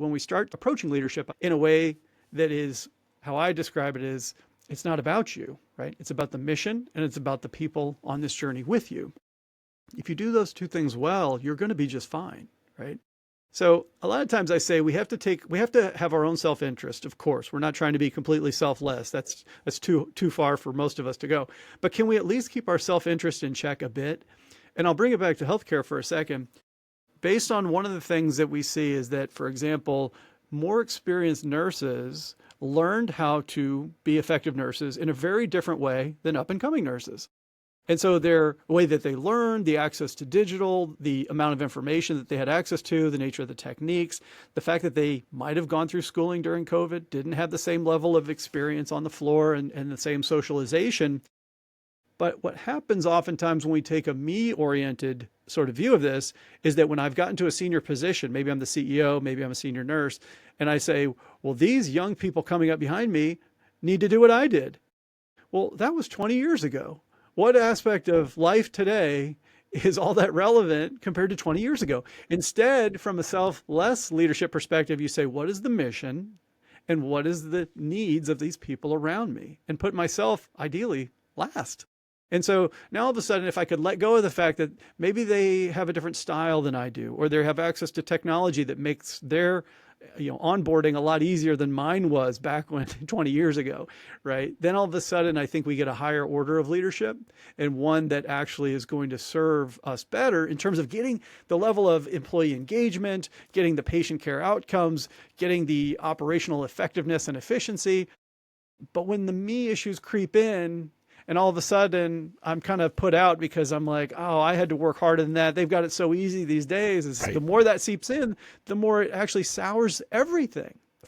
when we start approaching leadership in a way that is how I describe it is, it's not about you, right? It's about the mission and it's about the people on this journey with you. If you do those two things well, you're going to be just fine, right? So a lot of times I say we have to have our own self-interest. Of course, we're not trying to be completely selfless. That's too far for most of us to go. But can we at least keep our self-interest in check a bit? And I'll bring it back to healthcare for a second. Based on one of the things that we see is that, for example, more experienced nurses learned how to be effective nurses in a very different way than up and coming nurses. And so their way that they learned, the access to digital, the amount of information that they had access to, the nature of the techniques, the fact that they might have gone through schooling during COVID, didn't have the same level of experience on the floor and the same socialization. But what happens oftentimes when we take a me-oriented sort of view of this is that when I've gotten to a senior position, maybe I'm the CEO, maybe I'm a senior nurse, and I say, well, these young people coming up behind me need to do what I did. Well, that was 20 years ago. What aspect of life today is all that relevant compared to 20 years ago? Instead, from a selfless leadership perspective, you say, what is the mission and what is the needs of these people around me? And put myself ideally last. And so now all of a sudden, if I could let go of the fact that maybe they have a different style than I do, or they have access to technology that makes their onboarding a lot easier than mine was back when 20 years ago, right? Then all of a sudden, I think we get a higher order of leadership and one that actually is going to serve us better in terms of getting the level of employee engagement, getting the patient care outcomes, getting the operational effectiveness and efficiency. But when the me issues creep in, and all of a sudden I'm kind of put out because I'm like, oh, I had to work harder than that. They've got it so easy these days. Right. The more that seeps in, the more it actually sours everything.